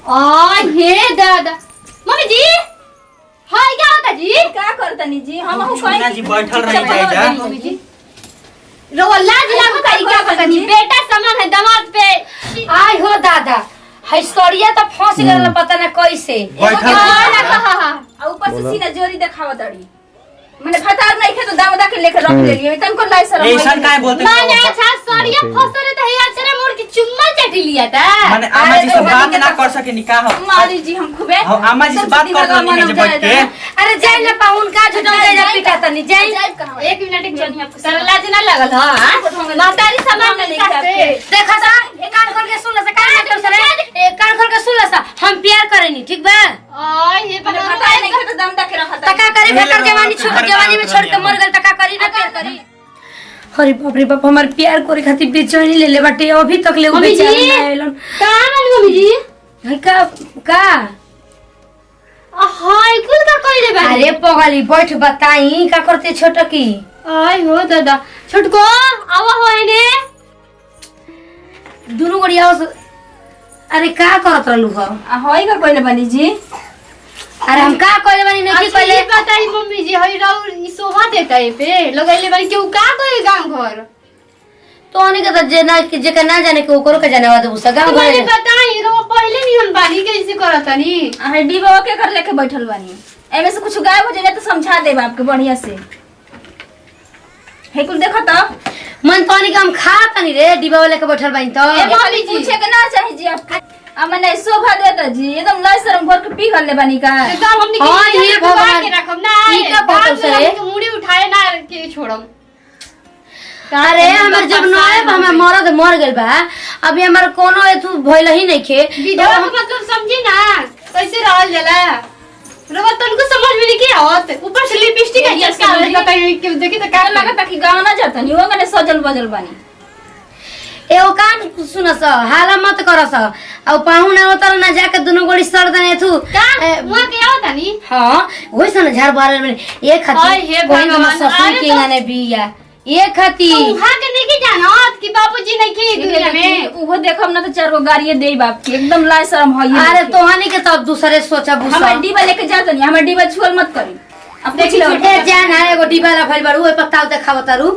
हे दादा मम्मी जी हाय क्या होता जी क्या करतनी जी हम सोना जी बैठल रही जाएगा मम्मी जी रोला जी लागो तारी क्या पता नहीं बेटा समान है दामाद पे आय हो दादा हिस्टोरिया तो फंस गल पता ना कैसे ऊपर से सीना जोरी दिखावा तड़ी मैंने फटार नहीं खे तो दामदा के लेकर रख ले लिए तनको लाई सर ऐसा काहे बोलते माने अच्छा सरिया फसरे तो है अचरा मोड़ के चुम्मा चटी लिया था माने आमा जी से बात ना कर सके निकाह हो मारी जी हम खूबे हम आमा जी से बात कर दो नहीं जे बैठ के अरे जाय ना पाउन का झुटो जा पिटा तनी जाय 1 मिनट एक जनी आपको सरला जी ना लगल हां मातारी सामान नहीं खाते देखा सा कान खोल के सुन ले कान मत कर रे कान खोल के सुन ले सा हम प्यार करेनी ठीक बा ये मैंने फटार नहीं खे तो दामदा के रखता तका करी बेकर जवानी में छोड़ के मर गल तका करी ना प्यार करी अरे बाप रे बाप हमार प्यार करे खातिर बेचैनी ले ले बाटे अभी तक ले बेचारा ना आइलन कहां वाली मम्मी जी है का हाय कुल का कइले बा अरे पगली बैठ बताई का करते छोटकी आय हो दादा छोटको आवा हो एने दुनु गड़िया अरे का करत रहलू हो होई का कोइले बनी जी अरे हम का कहले बानी नहीं अच्छा कहले ये बताई मम्मी जी हई राउ ई शोभा देता है पे लगैले बानी केहू का कोई गांव घर तो आने के तो जे का ना जाने के ओकरो के जाने वाला दूसरा गांव तो मैंने घर बताई रो पहले नहीं हम बानी कैसे करतनी हड्डी बाबा के कर लेके बैठल बानी एमे से कुछ गायब हो जाए तो समझा देब आपके बढ़िया से हे कुल देखो तो मन तो आने के हम खा तनी रे डिबा वाले के बैठल बानी तो ए मम्मी जी पूछे के ना चाहिए जी आपको मैंने शोभा देता जी एकदम लाई शर्म भर के पी गल ले बानी का एकदम हमनी हाँ, के ये भगवान भगवान। के रखम ना ई का फोटो से रे? मुड़ी उठाए ना के छोड़म अरे हमर जब नए हमर मरद मर गेल बा अभी हमर कोनो एथु भइल ही नहीं खे विधवा का मतलब समझी ना कैसे रहल जाला रवा तनको समझ में नहीं के आवत ऊपर से लिपस्टिक है इसका लगता है कि देखी तो का लगता कि गाना ना जाता नहीं होगा ने सजल बजल बानी एगो कान सुन स हाला मत कर स अब पाहुन उतर ना जाके दुनो गोड़ी सर दने थू का वहां के आवत नी हां होई सन झाड़ बारे में एक हाय खाती हे कोई भगवान, ससुर अरे के तो- गाने बिया एक खाती तो वहां के नहीं जानत कि बाबूजी नहीं की दुनिया में उहो देखम ना तो चार गो गाड़िए देई बाप के एकदम लाई शर्म होई अरे तोहनी के तब दूसरे सोचा बुसा हमर डीबा लेके जात नहीं हमर डीबा छुअल मत करी अब देख लो ए जान है एगो डिबा ला भइल बारू ओइ पत्ता देखाव तारू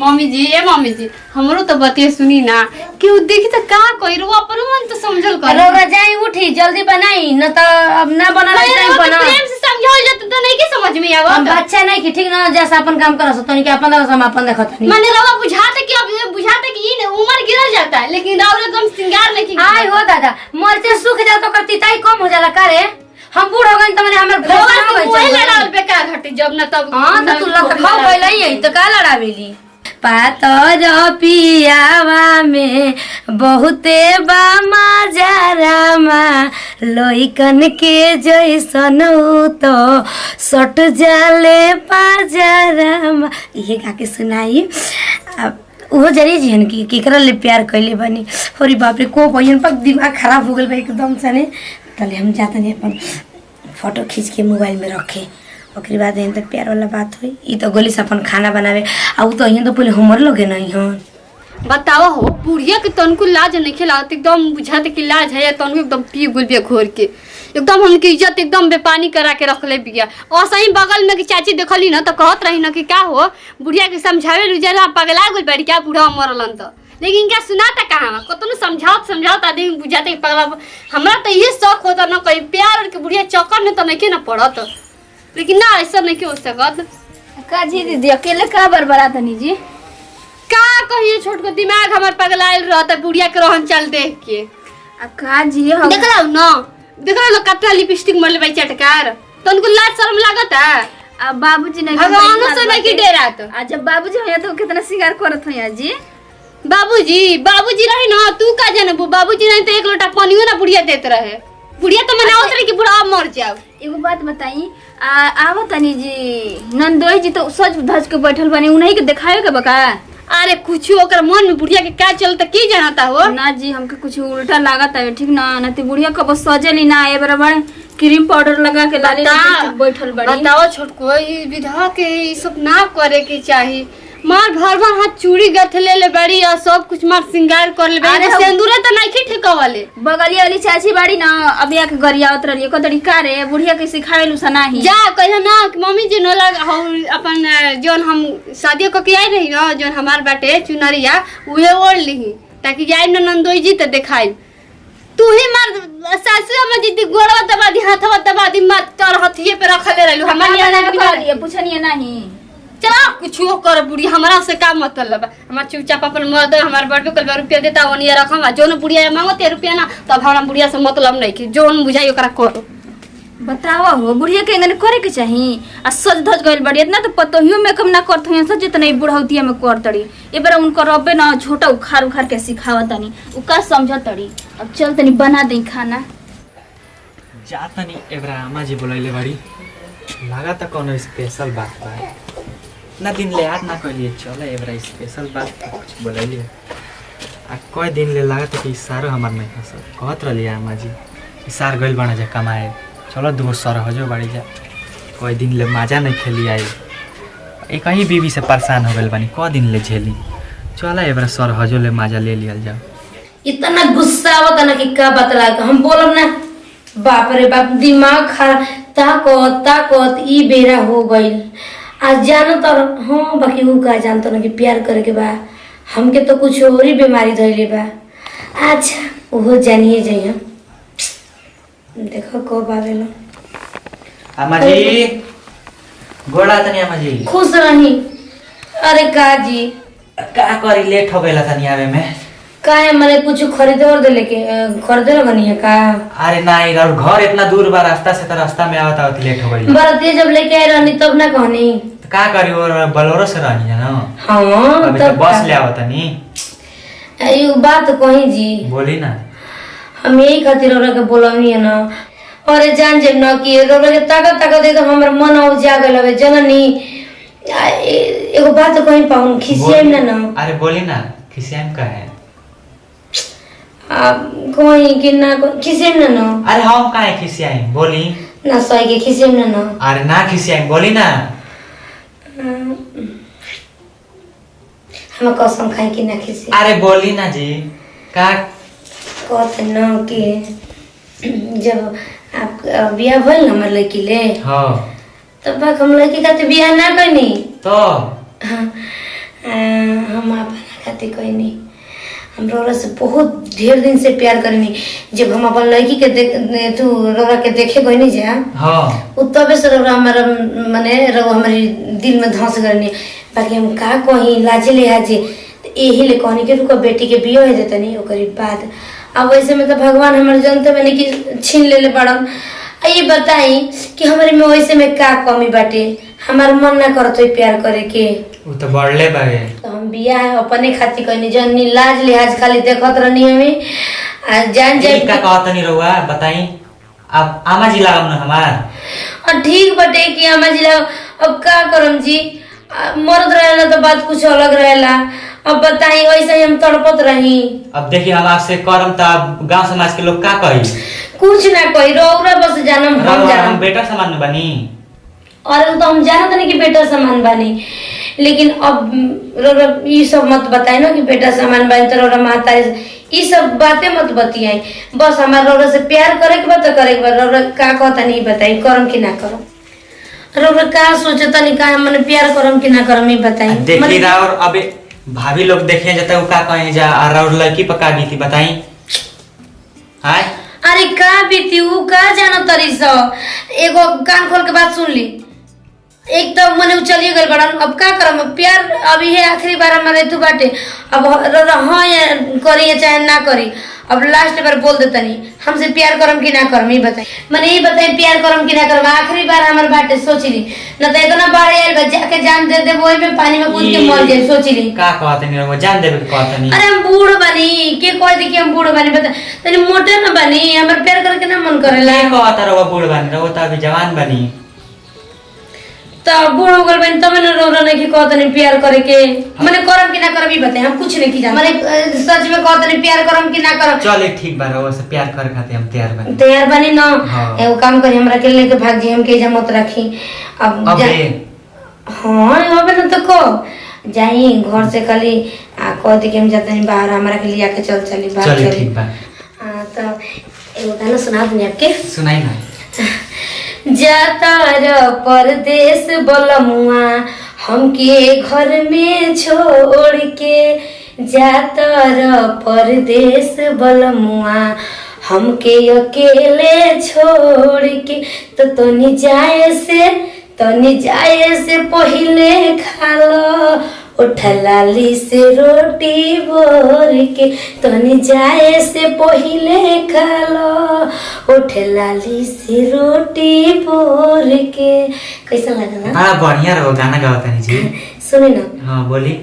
मम्मी जी ए मम्मी जी हमरो तो बतिए सुनी ना कि उ देखी तो का कोई रो अपन मन तो समझल कर रोगा जाई उठी जल्दी बनाई न त अब ना बनल टाइम बना प्रेम से समझाओ जत तो नहीं के समझ में हम आवत बच्चा नहीं कि ठीक ना जैसा अपन काम करस तनी के अपन हम अपन देखत नहीं माने रवा बुझाते कि अब ये बुझाते कि ये उम्र गिरल जाता है लेकिन राउर एकदम सिंगार नहीं की आय हो दादा मरते सूख जाओ तो करती ताई कम हो जाला करे हम बूढ़ हो गए त माने हमर रवा भोगा से मोहे लड़ाल बेकार हटे जब ना तब हां त तू लख खाओ पहले ही त का लड़ावेली पातर पियावा में बहुते बामा जरामा लइकन के जैसन तो सट जाले पाजरामा ये गा के सुनाई अब वो जरी जिहन की केकरा ले प्यार कैले बनी अरे बाप रे को बहन पर दिमाग खराब हो गेल बा एकदम से ने तले हम जाता नहीं अपन फोटो खींच के मोबाइल में रखे ओकरी बाद एहन तक प्यार वाला बात हुई ई तो गोली से अपन खाना बनावे आ उ तो एहन तो पहले हमर लगे नहीं हन बतावा हो बुढ़िया के तनको लाज नहीं खिलात एकदम बुझाते कि लाज है तनको एकदम पी गुल बिया घोर के एकदम हमके इज्जत एकदम बेपानी करा के रख ले बिया और सही बगल में की चाची देखली ना तो कहत रही ना कि का हो बुढ़िया के समझावे रुजरा पगला गुल बैठ क्या बूढ़ा मरलन तो लेकिन क्या सुनाता कहाँ कतनो समझाओ आदमी बुझाते पगला हमरा तो ये शौक होता ना कहीं प्यार और के बुढ़िया चक्कर में तो नहीं के ना पड़त लेकिन ना ऐसा नहीं के हो सकत का जी दीदी अकेले का बरबरात नहीं जी का कहिए छोट को दिमाग हमर पगलाइल रहता बुढ़िया के रहन चल देख के का जी हम देखला ना कतना लिपस्टिक मरले भाई चटकार तनको लाज शर्म लागत है अब बाबूजी नहीं भगवानों से नहीं की डेरा तो आज जब बाबूजी हो तो कितना शिकार करत हो जी बाबूजी रहे ना तू का जानबू बाबूजी नहीं तो एक लोटा पानियो ना बुढ़िया देते रहे बुढ़िया तो मनावत रहे कि बुढ़ा मर जाओ एगो बात बताई आवत तनी जी नंदोई जी तो सच धज के बैठल बनी उन्हीं के दिखावे के बका अरे कुछ ओकर मन में बुढ़िया के का चलता की जानता हो ना जी हमके कुछ उल्टा लागत है ठीक ना ना तो बुढ़िया कब सजेली ना ए बराबर क्रीम पाउडर लगा के लाली बैठल बड़ी बताओ छोटको ई विधवा के ई सब ना करे के चाहिए मार भर भर हाथ चूड़ी गथ ले बड़ी और सब कुछ मार श्रृंगार कर ले अरे बड़ी सिंदूरे तो नहीं ठेका वाले बगलिया वाली चाची बाड़ी ना अभी आके गरियावत रही को तरीका रे बुढ़िया के सिखावे लू सना ही जा कहियो ना कि मम्मी जी न लग अपन जोन हम शादी को के आई रही ना जोन हमार बाटे चुनरिया उहे ओढ़ ली ताकि जाए न नंदोई जी तो दिखाई तू ही मार सासू हम जी गोड़वा दबा दी हाथवा दबा दी मार तर हथिये पे रखले रहलू हमार हमारे पूछनिए नहीं चला कुछो कर बुढ़ी हमरा से का मतलब हमार चुपचाप अपन मर्द हमार बड़ कल रुपया देता ओनिया रखम जोन बुढ़िया मांगते रुपया ना तब हमरा बुढ़िया से मतलब नहीं कि जोन बुझाई ओकरा करो बतावा हो बुढ़िया के इंगने करे के चाही आ सज धज गइल बड़ी इतना तो पतोहियो में कम ना करत हो सज जितना ई बुढ़ौतिया में कर तड़ी ए बार उनको रब्बे ना छोटा उखाड़ उखाड़ के सिखावत तनी उ का समझत तड़ी अब चल तनी बना दे खाना जा तनी एबरा अम्मा जी बोलैले बड़ी लगा त कोनो स्पेशल बात बा ना दिन ले याद ना करिए चल एबरा स्पेशल बात कुछ बोलैले आ कोई दिन ले लगा त कि सारो हमर नहीं हस कहत रहली अम्मा जी सार गइल बना जा कमाए चलो दूगो सर हजो बाड़ी जा कोई दिन ले मजा नहीं खेली आई एक ही बीवी से परेशान हो गइल बानी क दिन ले झेली चल एबरा सर हजो ले मजा ले लियल जा इतना गुस्सा आवत ना कि का बतला हम बोलब ना बाप रे बाप दिमाग खराब ताकत ई बेरा हो गइल आज जानो तो हाँ बाकी ऊ का जानतो ना कि प्यार करे के बा हमके तो कुछ और ही बीमारी धइले बा अच्छा वो जानिए जाइए देखो कब आवेला अम्मा जी गोड़ा तनी अम्मा जी खुश रही अरे का जी का करी लेट हो गइला तनी आवे में काहे मने कुछ खरीदे और देले के खरीदे लगनी है का अरे नहीं और घर इतना दूर बा रास्ता से तो रास्ता में आवत आवत लेट हो गई बरतिया जब लेके आए रहनी तब ना कहनी तो का करी और बोलेरो से रहनी है ना हाँ अभी तो बस ले आवत नहीं ये बात कही जी बोली ना हम यही खातिर ओरा के बोलनी है ना अरे जान जे न कि ओरा के ताकत दे तो हमर मन हो जागल हवे जननी एगो बात कहीं पाउन खिसियम ना अरे बोली ना खिसियम का है कोई कि ना खिसियम ना अरे हम काहे खिसियाई बोली ना सही के खिसियम ना अरे ना खिसियाई बोली ना हम कसम खाई कि ना खिसियम अरे बोली ना जी का कहते न कि जब आप बियाह भइल ना हमर लड़की ले हां तब हम लड़की खातिर बियाह ना करनी तो हम अपना खातिर कहनी हम रोरा से बहुत ढेर दिन से प्यार करनी जब हम अपन लड़की के तू रोरा के देखे कहनी जा हां उ तबे से रोरा हमारा माने रो हमारी दिल में धंस करनी बाकी हम का कही लाजे ले हाजे यही ले कहनी के रुको बेटी के बियाह हो जतनी ओकरी बाद अब वैसे में तो भगवान हमारे जनते मैंने कि छीन ले बड़न ये बताई कि हमारे में वैसे में का कमी बाटे हमार मन ना करत हो प्यार करे के वो तो बढ़ले बावे तो हम बियाह अपने खातिर कहनी जन्नी लाज लिहाज खाली देखत रहनी हमें आ जान जाए का कहत नहीं रहुआ बताई अब आमा जी लागम ना हमार ठीक बटे कि आमा जी अब का करम जी मर्द रहेला तो बात कुछ अलग रहेला अब बताई ऐसे ही हम तड़पत रही अब देखिए हम आपसे करम तब गांव समाज के लोग का कही कुछ ना कही रौरा बस जानम हम जानम हम बेटा समान बनी और तो हम जानत नहीं कि बेटा समान बानी लेकिन अब रौरा ये सब मत बताए ना कि बेटा समान बानी तो रौरा मातारी ये सब बातें मत बतियाई बस हमारे रौरा से प्यार करे के बाद तो करे के बाद रौरा का कहता नहीं बताई करम कि ना करम रौरा का सोचता नहीं का मैंने प्यार करम कि ना करम ये बताई देखिए और अबे भाभी लोग देखे जाता है का कहे जा और लड़की पका दी थी बताई हाय अरे का बीती ऊ का जानो तरी सो एगो कान खोल के बात सुन ली एक तो मने चलिए गए बड़न अब का करम प्यार अभी है आखिरी बार हमारे तू बाटे अब हाँ या करी या चाहे ना करी अब लास्ट बार बोल देता नहीं हमसे प्यार करम कि ना करम ये बताई मैंने ये बताई प्यार करम कि ना करम आखिरी बार हमारे बाटे सोच ली न तो इतना बाढ़ आयल बच्चा के जान दे दे वही में पानी में कूद के मर जाए सोच ली का कहते नहीं वो जान देबे कहते नहीं अरे हम बूढ़ बनी के कोई देखिए हम बूढ़ बनी बता तनी मोटे न बनी हमारे प्यार करके ना मन करेला नहीं कहता रहो बूढ़ बनी रहो तो अभी जवान बनी तो बूढ़ हो गल बन तब न रो नहीं कि कहत नहीं प्यार करे के माने करम कि ना करम ई बताए हम कुछ नहीं की जान माने सच में कहत नहीं प्यार करम कि ना करम चल ठीक बा रहो से प्यार करे खातिर हम तैयार बनी तैयार बनी ना हाँ। एगो काम करी हमरा के लेके भाग जी हम के जा मत रखी अब अबे हां अबे न तो को जाई घर से खाली कह दी कि हम जाते नहीं बाहर, हमारा के लिए आके चली बाहर चलिए चली। ठीक बा। तो एगो गाना सुना दूँ आपके। सुनाई ना। जाता र परदेश बलमुआ हमके घर में छोड़ के, जाता र परदेश बलमुआ हमके अकेले छोड़ के, तो तनी जाए से पहले खा लो उठलाली से रोटी बोर के, तनी जाए से पहले खा लो उठलाली से रोटी बोर के। कैसा लगा ना? बड़ा बढ़िया रहो गाना गावता नहीं जी। सुने ना। हाँ बोली।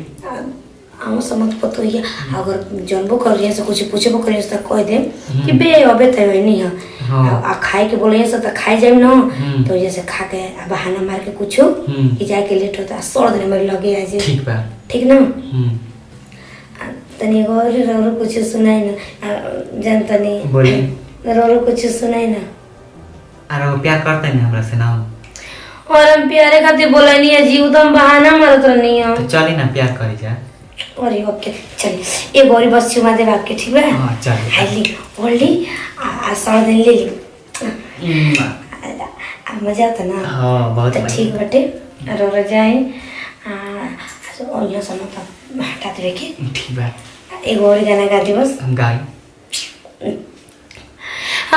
हम समझ पतो है, अगर जनबो कर रही है से कुछ पूछबो करिए तो कह दे कि बे अबे त नहीं है। हाँ। आ खाए के बोले से तो खाई जाए ना, तो जैसे खा के बहाना मार के कुछ कि जाए के लेट होता सड़ देने में लगे आ जे। ठीक बा। ठीक ना। तनी और कुछ सुनाई ना जान तनी। बोली। और कुछ सुनाई ना। अरे वो प्यार करते हैं हमरा से ना। और हम प्यारे खातिर बोला नहीं है जीव, तो हम बहाना मारत नहीं है। तो चली ना प्यार करी जा। अरे ओके चलिए, एक बारी बस चुमा दे आपके। ठीक है। हाँ चलिए। हाईली ओली आ सड़ दिन ले ली। मजा आता ना। हाँ बहुत तो बढ़िया। ठीक बटे और जाए और यहाँ सुनो तो हटा दे के। ठीक बा। एक और गाना गा दी बस। हम गाई।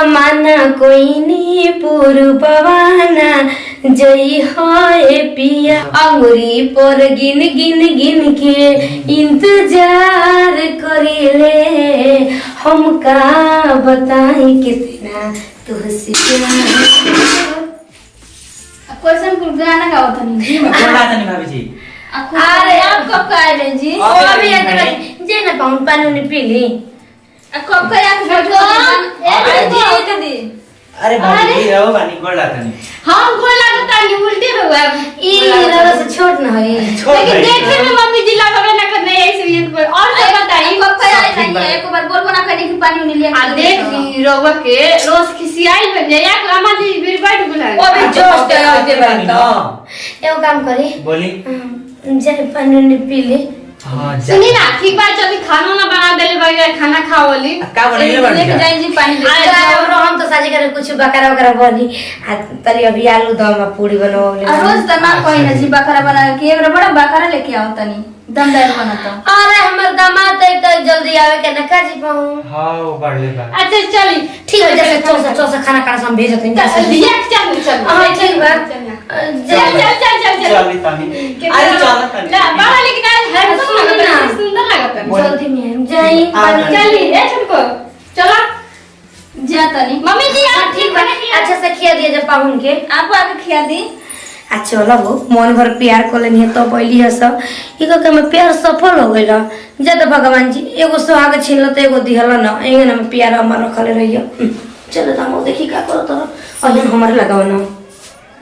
माना कोई नी पूर्ववाना जई होए पिया, अंगुरी पर गिन गिन गिन के इंतजार करिले, हम का बताई कितना तुहसे प्यार। क्वेश्चन कुल गाना गावत नहीं जी। बोला था नहीं भाभी जी। अरे आप कब का आए जी? अभी जे ना पाउन पानी ने पी ली। कब का आके बैठो जी? अरे भाभी जी रहो बानी गोला था नहीं। हम गोल लगता नहीं उल्टे हुआ। ई रवा से छोट ना है। लेकिन देखे में मम्मी जी लगबे ना करने ऐसे ही एक बार और सब बताई। कब का आए नहीं है? एक बार बोलबो ना करी कि पानी उन्हें लिया। आ देख रोवा के रोज खिसियाई बन जाए या अम्मा जी फिर बैठ बुला। ओ भी जोश ते आते बन तो एगो काम करी। बोली। जे पानी ने पी ली। हाँ सुनी ना ठीक बात, चली खाना ना बना देले भैया, खाना खाओली। का बनाइले बन लेके जाई जी पानी लेके। और हम तो साजे करे कुछ बकरा वकरा बनी आ तरी अभी आलू दम आ पूरी बनवले। रोज त ना कोई ना जी बकरा बना के एक बड़ा बकरा लेके आओ तनी दमदार बनता। अरे हमर दामाद तक जल्दी आवे के ना काजी पाऊं। हाँ वो बढ़ले बा। अच्छा चली ठीक है, जैसे चौसा खाना खाना सब भेज देते हैं। लिया चल। हां ठीक बा। चल। चली तानी। अरे चल तानी। ना बड़ा लेकिन आज है सुंदर लगता है। जल्दी में हम जाई। चली ए छोटको चला जा तनी। मम्मी जी आप ठीक बा। अच्छा से खिया दिया जब पाहुन के। आप आके खिया दी। अच्छा चलो वो मन भर प्यार कर लेनी तो पहली है सब इको के में प्यार सफल हो गइल। जब भगवान जी एगो सुहाग छीन तो एगो दिहल ना, एंगे ना प्यार हमर रखले रहियो। चलो दामो देखी का करो तो अजन हमरे लगाव ना।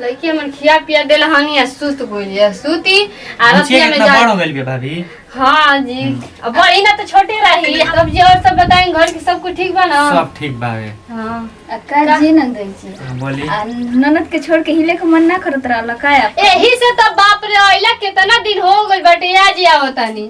लड़की हमन खिया पिया देला हनी आ सुत गोलिया सुती आरतिया में कितना जा। बड़ हो गइल बे भाभी। हां जी अब बड़ी ना तो छोटे रही। अब जी और सब बताएं घर के सब कुछ ठीक बा ना? सब ठीक बावे। हां अक्का जी नंदई जी। बोली। ननद के छोड़ के हिले के मन ना करत रहला का आप? एही से तो बाप रे आइला कितना दिन हो गइल बाटे आज आवतानी।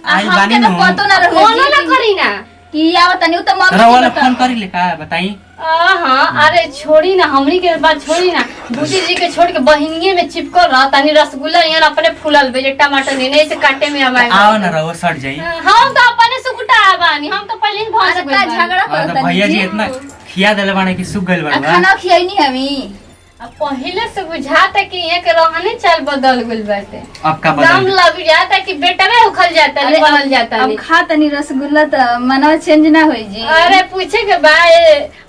आई हमके बानी तो नु। पतो ना रहे फोन ना करी ना कि आवतनी उ त मम्मी अरे जी वाला बता। फोन करी ले का बताई। हाँ अरे छोड़ी ना हमरी के बात छोड़ी ना। बूटी जी के छोड़ के बहिनिये में चिपकल रहा तनी रसगुल्ला यहाँ अपने फूलल बे टमाटर नहीं से काटे में हमारे आओ ना रहो सट जाई। हम तो अपने सुकुटा बानी, हम तो पहले ही भाग अरे का झगड़ा और करत तो भैया जी इतना खिया देले बाने कि सुख गइल बा। खाना खियाई हमी। अब पहले से बुझाता कि एक रहने चाल बदल गइल बाटे। अब का दाम बदल। लग जाता कि बेटा में उखल जाता नहीं बनल जाता अब नहीं। खा तनी रसगुल्ला त मनवा चेंज ना होई जी। अरे पूछे के बा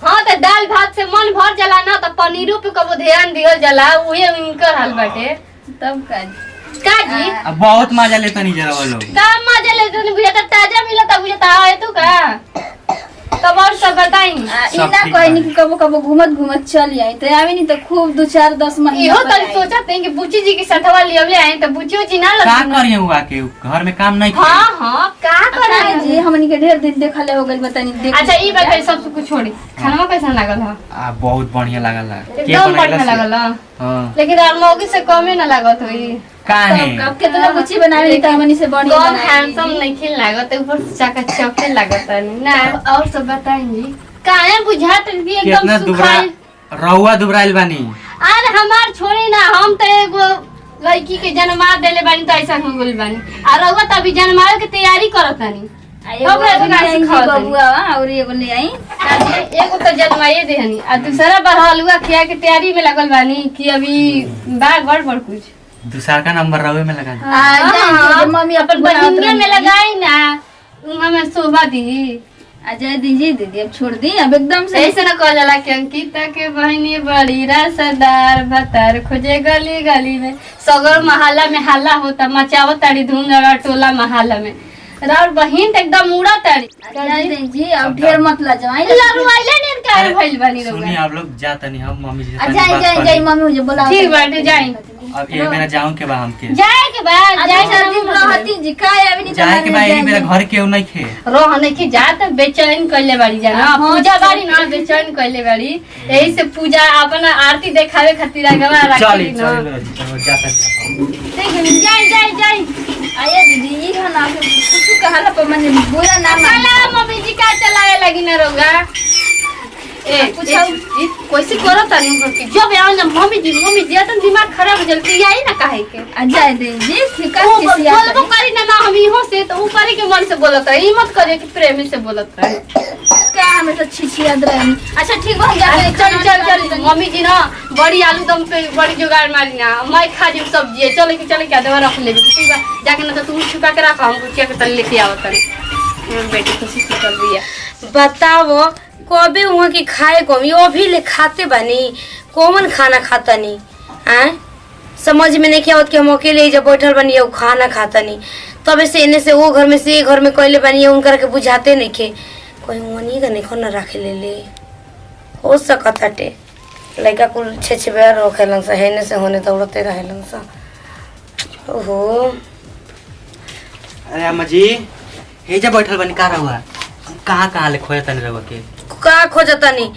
हाँ तो दाल भात से मन भर जाला ना तो पनीरों पे कबो ध्यान दिहल जाला उहे इनकर हाल बाटे। तब का का जी अब बहुत मजा लेता नहीं जरा वो लोग। का मजा ले तनी बुझाता ताजा मिलता बुझाता है तू का तब और सब बताई। इना कोई नहीं कि कबो कबो घूमत चल आई तो आवे नहीं तो खूब 2-4-10 महीना इहो तनी सोचत है कि बुच्ची जी के साथवा लियले आए तो बुच्चियो जी ना का लग। करिए हुआ के घर में काम नहीं हां का करे जी हमनी के ढेर दिन देखले हो गइल बतानी देख। अच्छा ई बात सब कुछ छोड़ी खाना कैसा लागल है? आ बहुत बढ़िया लागल। एकदम बढ़िया लागल। हां लेकिन आर मौगी से कमे ना लागत होई। काहे कब कितना कुछ बनावे त हमनी से बढ़िया कम बनाई हैंडसम नहीं लागत ऊपर से चकाचक लागत ना। और सब बताएंगी काहे बुझात कि कितना एकदम दुबरा सुखाई। रहुआ दुबराइल बानी। अरे हमार छोड़ी ना, हम तो एगो लड़की के जन्मा देले बानी तो ऐसा हो गइल बानी। और रउआ त अभी जन्मावे के तैयारी करत बानी। अब बबुआ और एगो ले आई एगो तो जन्माइए देहनी आ दूसरा बार हलुआ खिया के तैयारी में लगल बानी कि अभी बा गड़बड़ कुछ। दूसरा का नंबर रहुए में लगा दी। मम्मी अपन बहिनिया में लगाई ना, उमा में शोभा दी। अजय दीजिए दीदी अब छोड़ दी अब एकदम से ऐसे न कहल जाला कि अंकिता के बहिनी बड़ी रसदार भतर खोजे गली गली में। सगर मोहल्ला में हल्ला होता, मचावत ताड़ी धूम लगा टोला मोहल्ला में। राउर बहिन त एकदम उड़ा ताड़ी। अजय दीजिए अब ढेर मत लजवाई लरुआइले ने काहे भइल बानी सुनी रउआ। आप लोग जाता नहीं, हम मम्मी जी से तनी अजय बात जय कर जय ली। मम्मी मुझे बोला ठीक बाटे जाई। अब ये मेरा जाऊं के बा हमके जाए के बाद जाए अजय दिन रहती जी काय अभी नहीं जाए के बा, ये मेरा घर केहू नहीं खे। रोहने की जात बेचैन कइले बाड़ी जाना। हाँ, पूजा बाड़ी ना बेचैन कइले बाड़ी। यही से पूजा अपन आरती देखावे खातिर आगवा चली रखी ना। चली जाता नहीं। देख जाई जाई जाई। आया दीदी ये खाना के कुछ कहला पर मन बुरा ना मान चला मम्मी जी का चलाए लगी ना रोगा। ए पूछो। कैसे करो तानी कि जब आऊं ना मम्मी जी तो दिमाग खराब हो जल्दी आई ना काहे के। अजय दीदी ठीक है बोलबो करी ना ना हम इहो से तो ऊपर के मन से बोलत है। ई मत करे कि प्रेमी से बोलत है। का हमें तो छिछियाद रही। अच्छा ठीक बा अरे चल मम्मी जी ना बड़ी आलू दम पे बड़ी जुगाड़ मारी ना। मैं खा जी सब्जी है। चले के दवा रख ले ठीक बा। जाके ना तो तुम छुपा के रखा, हम कुछ के तल लेके आवत है। बेटी खुशी से चल रही है। बताओ कभी वहाँ की खाए को वो भी ले खाते बनी कौन खाना खाता नहीं आए समझ में नहीं क्या कि हम अकेले जब बैठल बनी वो खाना खाता नहीं तब से इन्हें से वो घर में से ये घर में कहले बनी उनकर के बुझाते नहीं खे कोई वनी का नहीं खाना रखे ले हो सकत हटे लड़का कुल छे बेर रखेलन सा हेने से होने दौड़ते रहेलन सा ओहो। अरे अम्मा जी हे जा बैठल बनी का रहुआ कहाँ ले खोया तनी रहुआ के का खोजता नहीं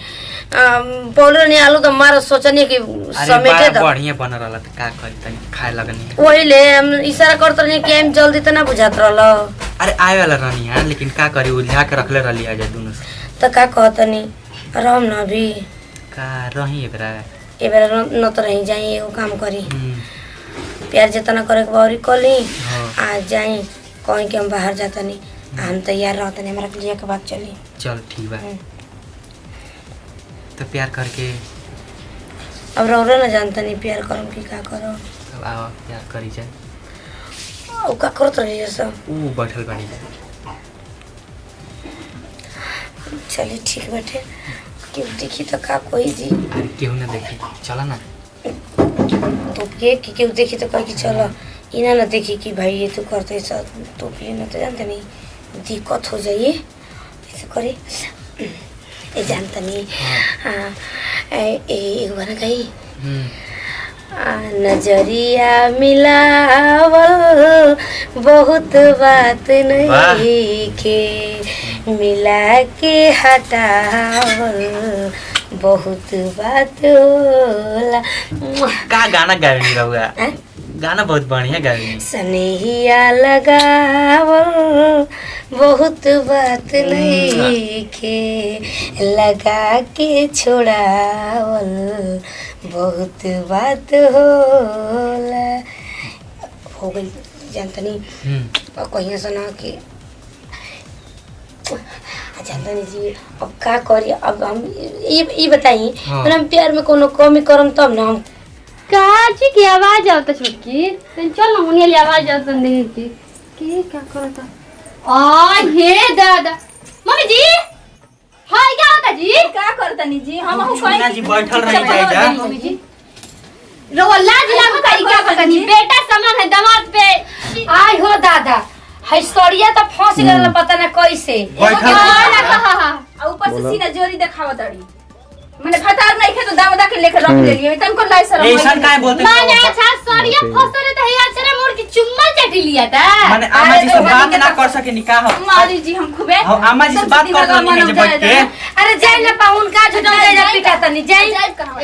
पौलर नहीं आलू तो मारो सोचनी कि समेटे दो बढ़िया बन रहला त का करी तनी खाए लगनी। वही ले हम इशारा करते रहे कि हम जल्दी तो ना बुझात रहलो। अरे आए वाला रहनी है लेकिन का करी उलझा के रखले रहली आज दोनों से। तो का कहतनी रहम ना अभी का रही एकरा ए बेर न तो रही जाई एगो काम करी प्यार जितना करे के बारी कली आ जाई कहीं के हम बाहर जाता नहीं हम तैयार रहते नहीं हमारा लिया के बाद चली। चल ठीक बा। तो प्यार करके अब रौरे ना जानता नहीं प्यार करम कि का करो। अब आओ प्यार करी जाए। ओ का करत रही सब ऊ बैठल बनी जाए। चली ठीक बैठे क्यों देखी तो का कोई जी अरे केहू ना देखी चला ना तो ये कि क्यों देखी तो कह चलो इना ना देखी कि भाई ये तो करते सब तो ये ना तो जानते नहीं दिक्कत हो जाइए ऐसे करे ये जानता नहीं। हाँ एक बार कही नजरिया मिलावल बहुत बात नहीं के मिला के हटावल बहुत बात होला। का गाना गावेनी रहुआ गाना बहुत बढ़िया गावेनी। सनेहिया लगावल बहुत बात नहीं के लगा के छोड़ावल बहुत बात होला। हो गई जानता नहीं और कहीं सुना कि जानता नहीं जी अब का करी। अब हम ये बताइए हम प्यार में कोनो कमी करम तब ना हम काची की आवाज आवता छुटकी तन चल ना उन्हें ले आवाज आवता देख के क्या करता। आ हे दादा मम्मी जी हाय क्या होता जी का करतनी जी हम ना जी बैठल रही जाए जा मम्मी जी रो लाज लागता है क्या करता जी बेटा समान है दामाद पे। आय हो दादा है सड़िया तो फंस गल पता ना कैसे बैठल आ ऊपर से सीना जोरी देखावा तड़ी मैंने खतार नहीं खे तो दामदा के लेकर रख ले लिए तनको लाई सर ऐसा काहे बोलते माने अच्छा सरिया फसरे त है चरे मोड़ के चुम्मा चाटी लिया था। माने आमा जी से बात ना कर सके निकाह हो मारी जी हम खूबे हाँ, आमा जी से बात कर दो नहीं बैठ के अरे जाई ना पाउन का झुटा जाई जा पिटा तनी जाई।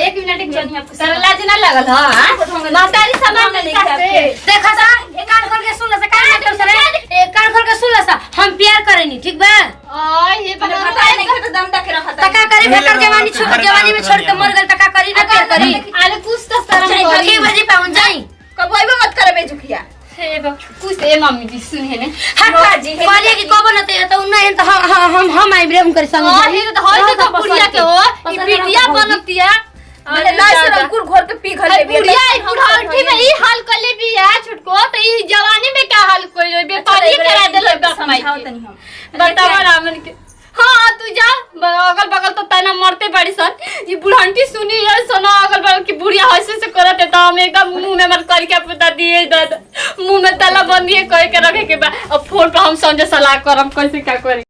एक मिनट एक तेरा लाज ना लगल हां मातारी सामान नहीं खाते। देखा सा कान खोल के सुन सा कान मतलब सरे कान खोल के सुन सा हम प्यार करेनी ठीक बा। ओए ये पता नहीं कि तो दम तक रखा था तका करी बेकर जवानी में छोड़ के मर गल तका करी ना प्यार करी। अरे कुछ तो शर्म जाई करी। के बजे पाउन जाई कब आइबो मत करे बे झुकिया हे बा कुछ ए मम्मी जी सुन है ने हटा जी कहलिए कि कब न ते तो उन्ना तो हम आइबरे उनकर संग हां हे तो होय तो बुढ़िया के हो ई बिटिया बनतिया। मैंने लाश रंगपुर घोर के पी घले बे बुढ़िया ई बुढ़ाठी में ई हाल कले भी है छुटको तो ई जवानी में क्या हाल कोई बेपारी करा देले बस समझाओ तनी हम बतावा रामन के। हाँ तू जा अगल बगल तो तना मरते बड़ी सन ये बुढ़ांटी सुनी है सुनो अगल बगल की बुढ़िया हंसी से करते तो हम एकदम मुंह में मर करके पता दिए मुंह में ताला बंदिए कह के रखे के बा अब फोन पर हम समझे सलाह करम कैसे क्या करी।